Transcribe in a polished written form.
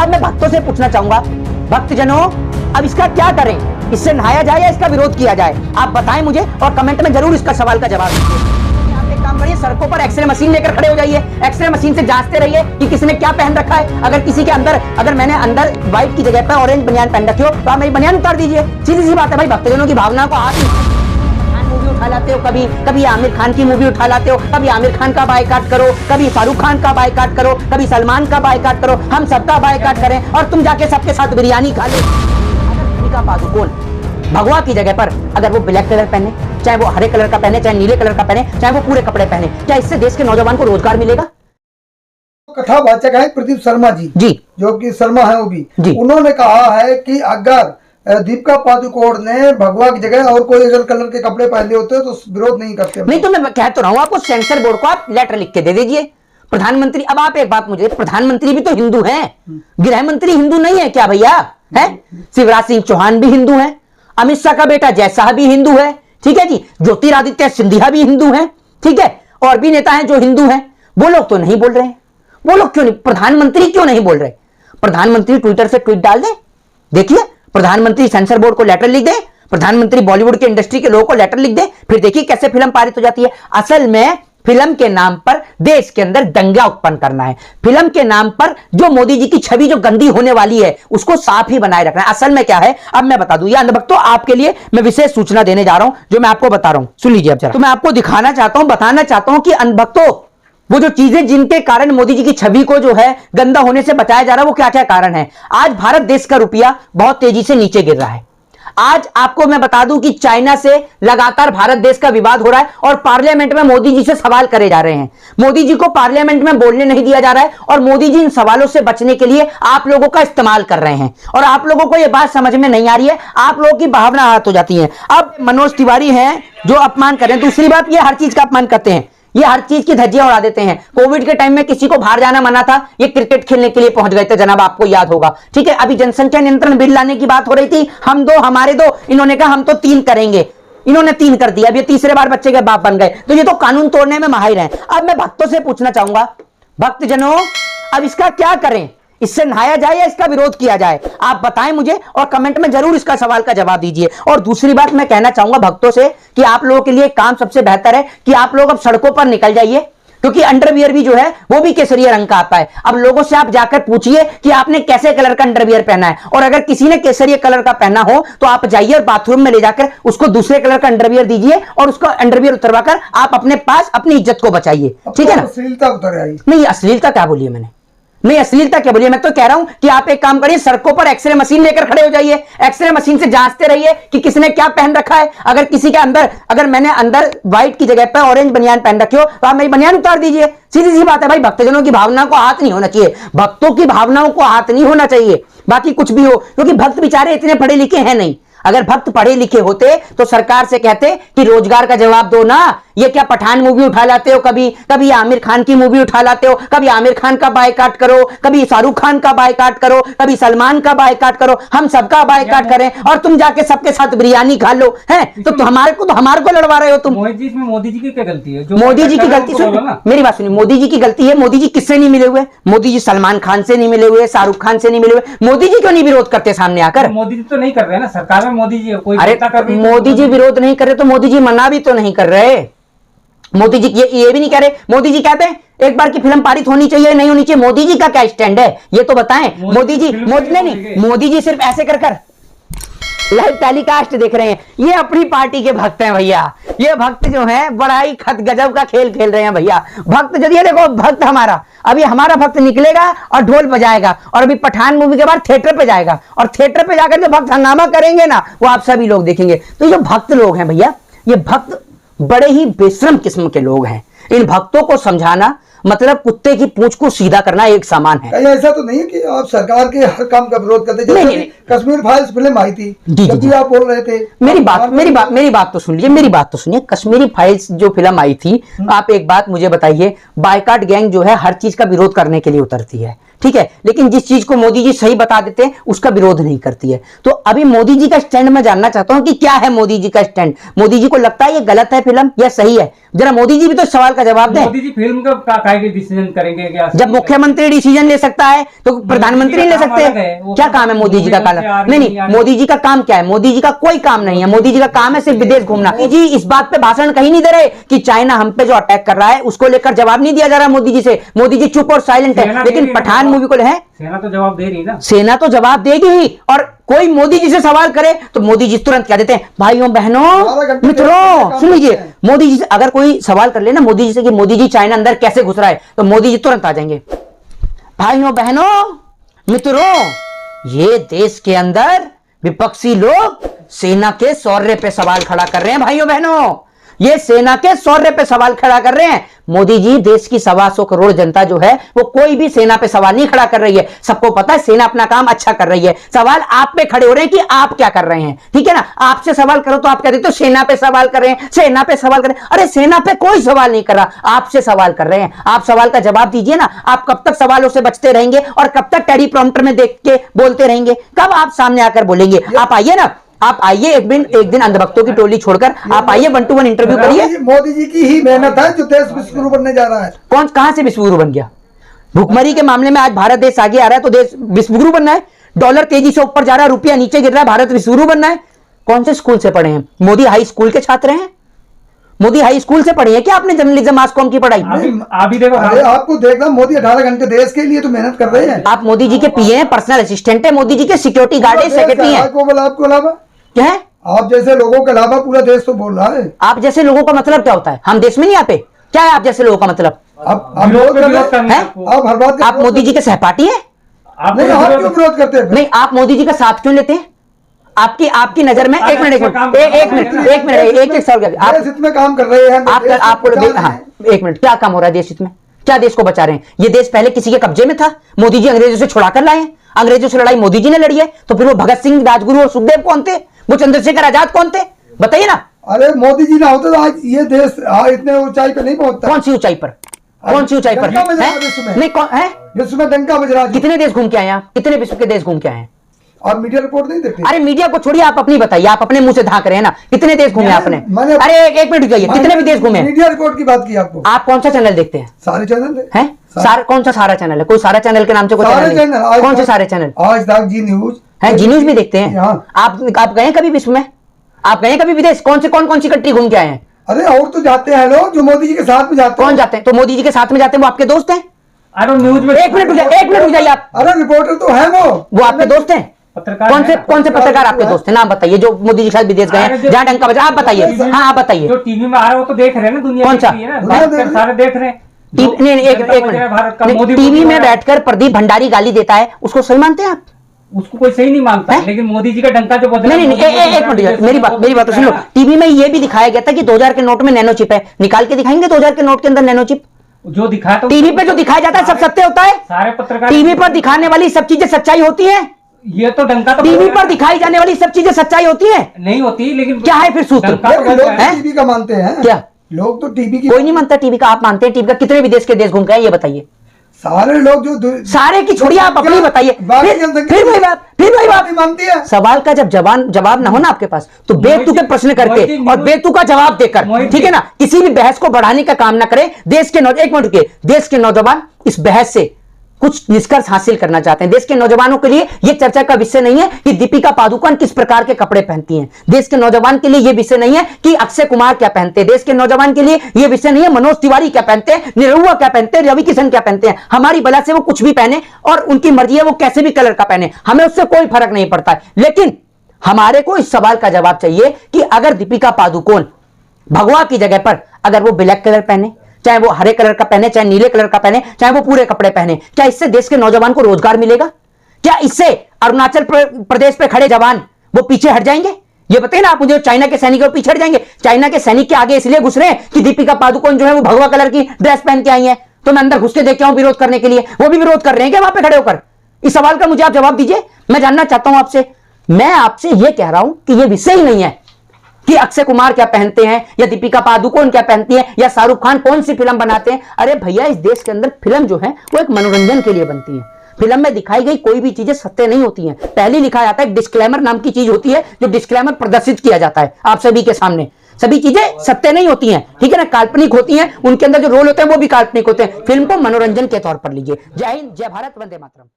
अब मैं भक्तों से पूछना चाहूंगा, भक्तजनों अब इसका क्या करें? इससे नहाया जाए या इसका विरोध किया जाए? आप बताएं मुझे और कमेंट में जरूर इसका सवाल का जवाब दीजिए। आप एक काम करिए, सड़कों पर एक्सरे मशीन लेकर खड़े हो जाइए, एक्सरे मशीन से जांचते रहिए कि किसने क्या पहन रखा है। अगर किसी के अंदर, अगर मैंने अंदर व्हाइट की जगह पर ऑरेंज बनियान पहन रखी हो तो आप मेरी बनियान उतार दीजिए। सीधी सी बात है भाई, भक्तजनों की भावना को हाथ मूवी उठा लाते हो, कभी आमिर खान की मूवी उठा लाते हो, कभी आमिर खान का बायकाट करो, कभी शाहरुख खान का बायकाट करो, कभी सलमान का बायकाट करो, हम सबका बायकाट करें और तुम जाके सबके साथ बिरयानी खा लो। अगर दीपिका पादुकोण भगवा की जगह पर अगर वो ब्लैक कलर पहने, चाहे वो हरे कलर का पहने, चाहे नीले कलर का पहने, चाहे वो पूरे कपड़े पहने, क्या इससे देश के नौजवान को रोजगार मिलेगा? कथावाचक है प्रदीप शर्मा जी, जो कि शर्मा है वो भी, उन्होंने कहा है कि अगर दीपिका पादुकोण ने भगवा की जगह और कोई अगर कलर के कपड़े पहने होते तो विरोध नहीं करते। नहीं तो मैं कह तो रहा हूं, आपको सेंसर बोर्ड को आप लेटर लिख के दे दीजिए। प्रधानमंत्री, अब आप एक बात मुझे, प्रधानमंत्री भी तो हिंदू हैं, गृह मंत्री हिंदू नहीं है क्या भैया? है शिवराज सिंह चौहान भी हिंदू है, अमित शाह का बेटा जय शाह भी हिंदू है, ठीक है जी, ज्योतिरादित्य सिंधिया भी हिंदू है, ठीक है, और भी नेता हैं जो हिंदू हैं। वो लोग तो नहीं बोल रहे हैं, वो लोग क्यों नहीं, प्रधानमंत्री क्यों नहीं बोल रहे? प्रधानमंत्री ट्विटर से ट्वीट डाल दे, देखिए प्रधानमंत्री सेंसर बोर्ड को लेटर लिख दे, प्रधानमंत्री बॉलीवुड के इंडस्ट्री के लोगों को लेटर लिख दे, फिर देखिए कैसे फिल्म पारित हो जाती है। असल में फिल्म के नाम पर देश के अंदर दंगा उत्पन्न करना है, फिल्म के नाम पर जो मोदी जी की छवि जो गंदी होने वाली है उसको साफ ही बनाए रखना है। असल में क्या है, अब मैं बता दूं, ये अंधभक्तों आपके लिए मैं विशेष सूचना देने जा रहा हूं, जो मैं आपको बता रहा हूं, सुन लीजिए अब जरा। तो मैं आपको दिखाना चाहता हूं, बताना चाहता हूं कि अंधभक्तों वो जो चीजें जिनके कारण मोदी जी की छवि को जो है गंदा होने से बचाया जा रहा है वो क्या क्या कारण है। आज भारत देश का रुपया बहुत तेजी से नीचे गिर रहा है। आज आपको मैं बता दूं कि चाइना से लगातार भारत देश का विवाद हो रहा है और पार्लियामेंट में मोदी जी से सवाल करे जा रहे हैं। मोदी जी को पार्लियामेंट में बोलने नहीं दिया जा रहा है और मोदी जी इन सवालों से बचने के लिए आप लोगों का इस्तेमाल कर रहे हैं और आप लोगों को यह बात समझ में नहीं आ रही है, आप लोगों की भावना आहत हो जाती है। अब मनोज तिवारी हैं जो अपमान कर रहे हैं, दूसरी बात ये हर चीज का अपमान करते हैं, ये हर चीज की धज्जियां उड़ा देते हैं। कोविड के टाइम में किसी को बाहर जाना मना था, ये क्रिकेट खेलने के लिए पहुंच गए थे, जनाब आपको याद होगा, ठीक है। अभी जनसंख्या नियंत्रण बिल लाने की बात हो रही थी, हम दो हमारे दो, इन्होंने कहा हम तो 3 करेंगे, इन्होंने 3 कर दिया, अब ये तीसरे बार बच्चे के बाप बन गए, तो ये तो कानून तोड़ने में माहिर हैं। अब मैं भक्तों से पूछना चाहूंगा, भक्तजनों अब इसका क्या करें? इससे नहाया जाए या इसका विरोध किया जाए? आप बताएं मुझे और कमेंट में जरूर इसका सवाल का जवाब दीजिए। और दूसरी बात मैं कहना चाहूंगा भक्तों से कि आप लोगों के लिए काम सबसे बेहतर है कि आप लोग अब सड़कों पर निकल जाइए, क्योंकि अंडरवियर भी जो है वो भी केसरिया रंग का आता है। अब लोगों से आप जाकर पूछिए कि आपने कैसे कलर का अंडरवियर पहना है, और अगर किसी ने केसरिया कलर का पहना हो तो आप जाइए और बाथरूम में ले जाकर उसको दूसरे कलर का अंडरवियर दीजिए और उसका अंडरवियर उतरवाकर आप अपने पास अपनी इज्जत को बचाइए, ठीक है ना? अश्लीलता उतर आई नहीं, अश्लीलता क्या बोली है मैंने? नहीं, अश्लीलता क्या बोलिए? मैं तो कह रहा हूं कि आप एक काम करिए, सड़कों पर एक्सरे मशीन लेकर खड़े हो जाइए, एक्सरे मशीन से जांचते रहिए कि किसने क्या पहन रखा है। अगर किसी के अंदर, अगर मैंने अंदर व्हाइट की जगह पर ऑरेंज बनियान पहन रखी हो तो आप मेरी बनियान उतार दीजिए। सीधी सी बात है भाई, भक्तजनों की भावना को हाथ नहीं होना चाहिए, भक्तों की भावनाओं को हाथ नहीं होना चाहिए, बाकी कुछ भी हो, क्योंकि भक्त बेचारे इतने पढ़े लिखे हैं नहीं। अगर भक्त पढ़े लिखे होते तो सरकार से कहते कि रोजगार का जवाब दो ना। ये क्या पठान मूवी उठा लाते हो, कभी आमिर खान की मूवी उठा लाते हो, कभी आमिर खान का बायकाट करो, कभी शाहरुख खान का बायकाट करो, कभी सलमान का बायकाट करो, हम सबका बायकाट करें और तुम जाके सबके साथ बिरयानी खा लो, है तो हमारे को लड़वा रहे हो तुम। मोदी जी की क्या गलती है? मोदी जी की गलती, सुन मेरी बात सुनिए, मोदी जी की गलती है। मोदी जी किससे नहीं मिले हुए? मोदी जी सलमान खान से नहीं मिले हुए, शाहरुख खान से नहीं मिले हुए, मोदी जी क्यों नहीं विरोध करते सामने आकर? मोदी जी तो नहीं कर रहे ना सरकार में, मोदी जी कोई, अरे मोदी जी विरोध नहीं कर रहे तो मोदी जी मना भी तो नहीं कर रहे। मोदी जी ये भी नहीं कह रहे, मोदी जी कहते हैं एक बार की फिल्म पारित होनी चाहिए नहीं होनी चाहिए, मोदी जी का क्या स्टैंड है ये तो बताएं। मोदी जी नहीं, मोदी जी सिर्फ ऐसे कर लाइव टेलीकास्ट देख रहे हैं, ये अपनी पार्टी के भक्त हैं भैया। ये भक्त जो हैं बड़ा ही खत गजब का खेल खेल रहे हैं भैया। भक्त जब, ये देखो भक्त हमारा, अभी हमारा भक्त निकलेगा और ढोल बजाएगा और अभी पठान मूवी के बाद थिएटर पे जाएगा और थिएटर पे जाकर जो भक्त हंगामा करेंगे ना वो आप सभी लोग देखेंगे। तो ये भक्त लोग हैं भैया, ये भक्त बड़े ही बेशरम किस्म के लोग हैं। इन भक्तों को समझाना मतलब कुत्ते की पूंछ को सीधा करना एक समान है। ऐसा तो नहीं है कि आप सरकार के हर काम का विरोध करते, जैसे कश्मीर फाइल्स फिल्म आई थी, जब भी आप बोल रहे थे। मेरी बात तो सुन लीजिए, मेरी बात तो सुनिए। कश्मीरी फाइल्स जो फिल्म आई थी, आप एक बात मुझे बताइए, बायकाट गैंग जो है हर चीज का विरोध करने के लिए उतरती है, ठीक है, लेकिन जिस चीज को मोदी जी सही बता देते हैं उसका विरोध नहीं करती है। तो अभी मोदी जी का स्टैंड मैं जानना चाहता हूं कि क्या है मोदी जी का स्टैंड। मोदी जी को लगता है ये गलत है फिल्म या सही है? जरा मोदी जी भी तो सवाल का जवाब दें। मोदी जी फिल्म का काहे डिसीजन करेंगे क्या? जब मुख्यमंत्री डिसीजन ले सकता है तो प्रधानमंत्री नहीं ले सकते? क्या काम है मोदी जी का? नहीं, मोदी जी का काम क्या है? मोदी जी का कोई काम नहीं है। मोदी जी का काम है सिर्फ विदेश घूमना। मोदी जी इस बात पे भाषण कहीं नहीं दे रहे कि चाइना हम पे जो अटैक कर रहा है उसको लेकर जवाब नहीं दिया जा रहा मोदी जी से। मोदी जी चुप और साइलेंट है। लेकिन पठान मूवी को है, सेना तो जवाब दे रही ना। सेना तो जवाब देगी ही, और कोई मोदी जी से सवाल करे तो मोदी जी तुरंत क्या देते हैं, भाइयों बहनों मित्रों सुन लीजिए। मोदी जी से अगर कोई सवाल कर लेना मोदी जी से कि मोदी जी चाइना अंदर कैसे घुस रहा है, तो मोदी जी तुरंत आ जाएंगे, भाइयों बहनों मित्रों, ये देश के अंदर विपक्षी लोग सेना के शौर्य पे सवाल खड़ा कर रहे हैं। भाइयों बहनों, ये सेना के शौर्य पे सवाल खड़ा कर रहे हैं। मोदी जी देश की 125 करोड़ जनता जो है वो कोई भी सेना पे सवाल नहीं खड़ा कर रही है। सबको पता है सेना अपना काम अच्छा कर रही है। सवाल आप पे खड़े हो रहे हैं कि आप क्या कर रहे हैं, ठीक है ना। आपसे सवाल करो तो आप कहते हो सेना पे सवाल कर रहे हैं, सेना पे सवाल कर रहे हैं। अरे सेना पे कोई सवाल नहीं कर रहा, आपसे सवाल कर रहे हैं। आप सवाल का जवाब दीजिए ना। आप कब तक सवालों से बचते रहेंगे और कब तक टेली प्रॉम्प्टर में देख के बोलते रहेंगे? कब आप सामने आकर बोलेंगे? आप आइए ना, आप आइए एक दिन अंधभक्तों की टोली छोड़कर आप आइए 1-to-1 इंटरव्यू करिए। मोदी जी की ही मेहनत है जो देश विश्वगुरु बनने जा रहा है। कौन कहां से विश्वगुरु बन गया? भुखमरी के मामले में आज भारत देश आगे आ रहा है तो देश विश्वगुरु बनना है। डॉलर तेजी से ऊपर जा रहा है, रुपया नीचे गिर रहा है, भारत विश्वगुरु बनना है। कौन से स्कूल से पढ़े हैं? मोदी हाई स्कूल के छात्र हैं? मोदी हाई स्कूल से पढ़ी है क्या आपने जर्नलिज्म मास कॉम की पढ़ाई? अभी देखो, अरे आपको देखना, मोदी 18 घंटे देश के लिए तो मेहनत कर रहे हैं। आप मोदी जी के पीए हैं, पर्सनल असिस्टेंट है, मोदी जी के सिक्योरिटी गार्ड है, सेक्रेटरी है। आपको अलावा क्या है? आप जैसे लोगों के अलावा पूरा देश तो बोल रहा है। आप जैसे लोगों का मतलब क्या होता है? हम देश में नहीं आते? क्या है आप जैसे लोगों का मतलब? आप हर बात आप मोदी जी के सहपाठी हैं? आप क्यों विरोध करते हैं? नहीं, आप मोदी जी का साथ क्यों लेते हैं? आपकी नजर में एक मिनट सवाल, आप हित में काम कर रहे हैं आपको एक मिनट, क्या काम हो रहा है देश हित में? क्या देश को बचा रहे हैं? ये देश पहले किसी के कब्जे में था, मोदी जी अंग्रेजों से छुड़ा कर लाए हैं। अंग्रेजों से लड़ाई मोदी जी ने लड़ी है, तो फिर वो भगत सिंह, राजगुरु और सुखदेव कौन थे? वो चंद्रशेखर आजाद कौन थे? बताइए ना। अरे मोदी जी ना होते तो आज ये देश इतने ऊंचाई पे नहीं पहुंचता। कौन सी ऊंचाई पर? कौन सी ऊंचाई पर? नहीं, कौन है? विश्व में डंका बज रहा है। कितने देश घूम के आए आप? कितने विश्व के देश घूम के आए हैं? आप मीडिया रिपोर्ट नहीं देखते? अरे मीडिया को छोड़िए, आप अपनी बताइए। आप अपने मुंह से धाक रहे हैं ना। कितने देश घूमे आपने? अरे एक मिनट जाइए, कितने भी देश घूमे? मीडिया रिपोर्ट की बात की आपको। आप कौन सा चैनल देखते हैं? सारे चैनल है। कौन सा सारा चैनल है? कोई सारा चैनल के नाम से कोई चैनल? कौन से सारे चैनल? आज तक, जी न्यूज है, जी न्यूज भी देखते हैं। आप गए कभी विश्व में? आप गए कभी विदेश? कौन सी कंट्री घूम के आए हैं? अरे और तो जाते हैं लोग जो मोदी जी के साथ में जाते हैं। कौन जाते हैं? तो मोदी जी के साथ में जाते हैं वो आपके दोस्त हैं? अरे न्यूज में एक मिनट रुक जाइए आप। अरे रिपोर्टर तो है वो आपके दोस्त हैं? पत्रकार कौन से पत्रकार आपके दोस्त हैं? नाम बताइए जो मोदी जी के साथ विदेश गए हैं, जहां डंका बजा। आप बताइए। हाँ आप बताइए। जो टीवी में आ रहा है वो तो देख रहे हैं ना, दुनिया कौन सा? सारे देख रहे हैं। एक मिनट, टीवी में बैठकर प्रदीप भंडारी गाली देता है, उसको सही मानते हैं आप? उसको कोई सही नहीं मानता है? लेकिन मोदी जी का डंका जो बजा। नहीं, एक मिनट, मेरी बात तो सुनो। टीवी में ये भी दिखाया गया था कि 2000 के नोट में नैनो चिप है। निकाल के दिखाएंगे 2000 के नोट के अंदर नैनो चिप? जो दिखाया तो टीवी पे जो दिखाया जाता है सब सत्य होता है? सारे पत्रकार टीवी पर दिखाने वाली सब चीजें सच्चाई होती है? ये तो डंका तो टीवी पर दिखाई जाने वाली सब चीजें सच्चाई होती है? नहीं होती। लेकिन क्या है फिर सूत्र? लोग टीवी का मानते हैं। क्या लोग तो टीवी की? कोई नहीं मानता टीवी का। आप मानते हैं टीवी का? कितने विदेश के देश घूम गए ये बताइए? सारे लोग जो सारे की छोड़िए, आप अपनी बताइए। फिर वही बात मानती है। सवाल का जब जवाब ना हो ना आपके पास, तो बेतुके प्रश्न करके और बेतुका जवाब देकर, ठीक है ना, किसी भी बहस को बढ़ाने का काम ना करें। देश के नौजवान इस बहस से कुछ निष्कर्ष हासिल करना चाहते हैं। देश के नौजवानों के लिए यह चर्चा का विषय नहीं है कि दीपिका पादुकोण किस प्रकार के कपड़े पहनती हैं। देश के नौजवान के लिए यह विषय नहीं है कि अक्षय कुमार क्या पहनते हैं। देश के नौजवान के लिए यह विषय नहीं है मनोज तिवारी क्या पहनते हैं, निरहुआ क्या पहनते हैं, रवि किशन क्या पहनते हैं। हमारी बला से वो कुछ भी पहने और उनकी मर्जी है वो कैसे भी कलर का पहने, हमें उससे कोई फर्क नहीं पड़ता है। लेकिन हमारे को इस सवाल का जवाब चाहिए कि अगर दीपिका पादुकोण भगवा की जगह पर अगर वो ब्लैक कलर पहने, चाहे वो हरे कलर का पहने, चाहे नीले कलर का पहने, चाहे वो पूरे कपड़े पहने, क्या इससे देश के नौजवान को रोजगार मिलेगा? क्या इससे अरुणाचल प्रदेश पे खड़े जवान वो पीछे हट जाएंगे? ये बताइए ना आप मुझे। चाइना के सैनिक पीछे हट जाएंगे? चाइना के सैनिक के आगे इसलिए घुस रहे हैं कि दीपिका पादुकोण जो है वो भगवा कलर की ड्रेस पहन के आई है, तो मैं अंदर घुस के देख के आऊं विरोध करने के लिए। वो भी विरोध कर रहे हैं क्या वहां पे खड़े होकर? इस सवाल का मुझे आप जवाब दीजिए। मैं जानना चाहता हूं आपसे। मैं आपसे यह कह रहा हूं कि यह विषय ही नहीं है कि अक्षय कुमार क्या पहनते हैं या दीपिका पादुकोण क्या पहनती है या शाहरुख खान कौन सी फिल्म बनाते हैं। अरे भैया, इस देश के अंदर फिल्म जो है वो एक मनोरंजन के लिए बनती है। फिल्म में दिखाई गई कोई भी चीजें सत्य नहीं होती हैं। पहले लिखा जाता है, डिस्क्लेमर नाम की चीज होती है, जो डिस्क्लेमर प्रदर्शित किया जाता है आप सभी के सामने। सभी चीजें सत्य नहीं होती हैं, ठीक है ना, काल्पनिक होती हैं, उनके अंदर जो रोल होते हैं वो भी काल्पनिक होते हैं। फिल्म को मनोरंजन के तौर पर लीजिए। जय हिंद, जय भारत, वंदे मातरम।